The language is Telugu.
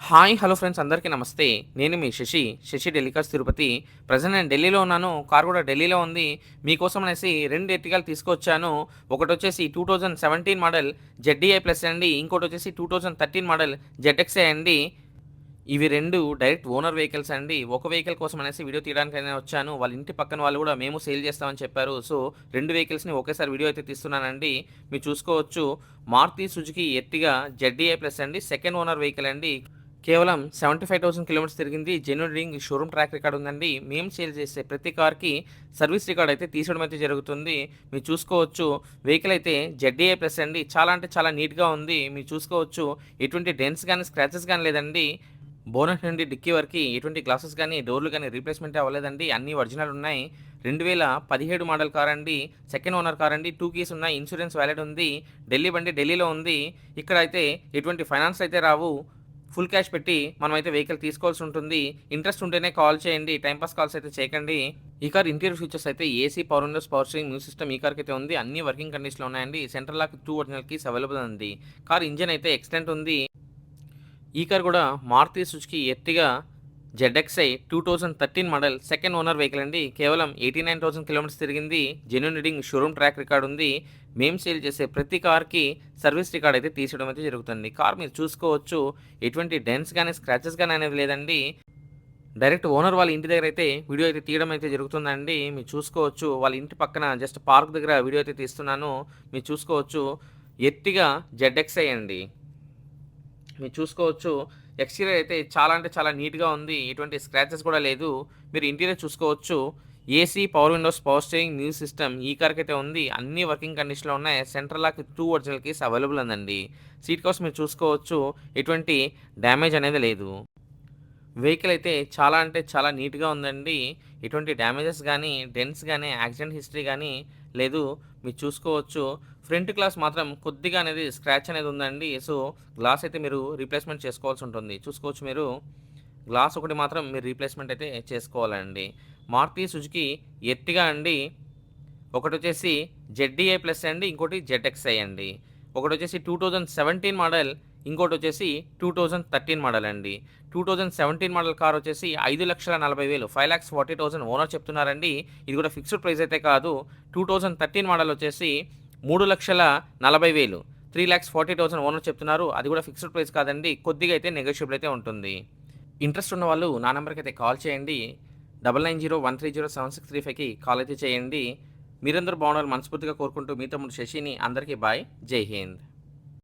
హాయ్! హలో ఫ్రెండ్స్ అందరికీ నమస్తే. నేను మీ శశి డెలికాస్ తిరుపతి. ప్రెజెంట్ నేను ఢిల్లీలో ఉన్నాను. కార్ కూడా ఢిల్లీలో ఉంది. మీకోసం అనేసి 2 ఎర్టిగాలు తీసుకొచ్చాను. ఒకటొచ్చేసి 2017 మోడల్ జెడ్‌డీఐ ప్లస్ అండి. ఇంకోటొచ్చేసి 2013 మోడల్ జెడ్‌ఎక్స్‌ఐ అండి. ఇవి 2 డైరెక్ట్ ఓనర్ వెహికల్స్ అండి. ఒక వెహికల్ కోసం అనేసి వీడియో తీయడానికనే వచ్చాను. వాళ్ళ ఇంటి పక్కన వాళ్ళు కూడా మేము సేల్ చేస్తామని చెప్పారు. సో, 2 వెహికల్స్‌ని ఒకేసారి వీడియో అయితే తీస్తున్నానండి. మీరు చూసుకోవచ్చు. Maruti Suzuki Ertiga ZDI plus అండి. సెకండ్ ఓనర్ వెహికల్ అండి. కేవలం 75,000 కిలోమీటర్స్ తిరిగింది. Genuine reading showroom track record ఉందండి. మేము సేల్ చేసే ప్రతి కార్‌కి సర్వీస్ రికార్డ్ అయితే తీసేయడం అయితే జరుగుతుంది. మీరు చూసుకోవచ్చు. వెహికల్ అయితే జెడ్‌డీఐ ప్లస్ అండి. చాలా అంటే చాలా నీట్‌గా ఉంది. మీరు చూసుకోవచ్చు. ఎటువంటి డెంట్స్ గాని, స్క్రాచెస్ గాని లేదండి. బోనెట్ నుండి డిక్కీ వరకి ఎటువంటి గ్లాసెస్ గాని, డోర్‌లు గాని రీప్లేస్‌మెంట్ అవ్వలేదండి. అన్నీ ఒరిజినల్ ఉన్నాయి. 2017 మోడల్ కార్ అండి. సెకండ్ ఓనర్ కార్ అండి. 2 కీస్ ఉన్నాయి. ఇన్స్యూరెన్స్ వాలిడ్ ఉంది. ఢిల్లీ బండి ఢిల్లీలో ఉంది. ఇక్కడైతే ఎటువంటి ఫైనాన్స్ అయితే రావు. ఫుల్ క్యాష్ పెట్టి మనమైతే వెహికల్ తీసుకోవాల్సి ఉంటుంది. ఇంట్రెస్ట్ ఉంటేనే కాల్ చేయండి. టైమ్ పాస్ కాల్స్ అయితే చేయకండి. ఈ కార్ ఇంటీరియర్ ఫీచర్స్ అయితే AC, power windows, power steering, music system ఈ కార్‌కైతే ఉంది. అన్నీ వర్కింగ్ కండిషన్‌లో ఉన్నాయండి. Central lock 2 original keys available ఉంది. కార్ ఇంజిన్ అయితే ఎక్సలెంట్ ఉంది. ఈ కార్ కూడా Maruti Suzuki Ertiga ZXI 2013 model second owner vehicle అండి. కేవలం 89,000 కిలోమీటర్స్ తిరిగింది. Genuine reading showroom track record ఉంది. మేము సేల్ చేసే ప్రతి కార్‌కి సర్వీస్ రికార్డ్ అయితే తీసేయడం అయితే జరుగుతుంది. కార్ మీరు చూసుకోవచ్చు. ఎటువంటి డెంట్స్ గాని, స్క్రాచెస్ గాని అనేది లేదండి. డైరెక్ట్ ఓనర్ వాళ్ళ ఇంటి దగ్గర అయితే వీడియో అయితే తీయడం అయితే జరుగుతుందండి. మీరు చూసుకోవచ్చు. వాళ్ళ ఇంటి పక్కన జస్ట్ పార్క్ దగ్గర వీడియో అయితే తీస్తున్నాను. మీరు చూసుకోవచ్చు. ఎర్టిగా జెడ్ఎక్స్ఐ అండి. మీరు చూసుకోవచ్చు. ఎక్స్‌టీరియర్ అయితే చాలా అంటే చాలా నీట్‌గా ఉంది. ఎటువంటి స్క్రాచెస్ కూడా లేదు. మీరు ఇంటీరియర్ చూసుకోవచ్చు. AC, power windows, power steering, music system ఈ కార్‌కైతే ఉంది. అన్నీ వర్కింగ్ కండిషన్‌లో ఉన్నాయి. Central lock 2 original keys available ఉందండి. సీట్ కవర్స్ మీరు చూసుకోవచ్చు. ఎటువంటి డ్యామేజ్ అనేది లేదు. వెహికల్ అయితే చాలా అంటే చాలా నీట్‌గా ఉందండి. ఎటువంటి డ్యామేజెస్ గానీ, డెంట్స్ గానీ, యాక్సిడెంట్ హిస్టరీ గానీ లేదు. మీరు చూసుకోవచ్చు. ఫ్రంట్ గ్లాస్ మాత్రం కొద్దిగా అనేది స్క్రాచ్ అనేది ఉందండి. సో, గ్లాస్ అయితే మీరు రీప్లేస్‌మెంట్ చేసుకోవాల్సి ఉంటుంది. చూసుకోవచ్చు మీరు. గ్లాస్ ఒకటి మాత్రం మీరు రీప్లేస్‌మెంట్ అయితే చేసుకోవాలండి. మారుతి సుజుకి ఎర్టిగా అండి. ఒకటొచ్చేసి జెడ్‌డీఐ ప్లస్ అండి. ఇంకోటి జెడ్‌ఎక్స్‌ఐ అండి. ఒకటొచ్చేసి 2017 మోడల్. ఇంకోటొచ్చేసి 2013 మోడల్ అండి. 2017 మోడల్ కార్ వచ్చేసి 5,40,000 5,40,000 ఓనర్ చెప్తున్నారండి. ఇది కూడా ఫిక్స్డ్ ప్రైస్ అయితే కాదు. 2013 మోడల్ వచ్చేసి 3,40,000 3,40,000 ఓనర్ చెప్తున్నారు. అది కూడా ఫిక్స్డ్ ప్రైస్ కాదండి. కొద్దిగా అయితే నెగోషియబుల్ అయితే ఉంటుంది. ఇంట్రెస్ట్ ఉన్నవాళ్ళు నా నంబర్‌కైతే కాల్ చేయండి. 9901307635కి కాల్ అయితే చేయండి. మీరందరూ బాగుండాలని మనస్ఫూర్తిగా కోరుకుంటూ మీ తమ్ముడు శశిని. అందరికీ బాయ్. జై హింద్.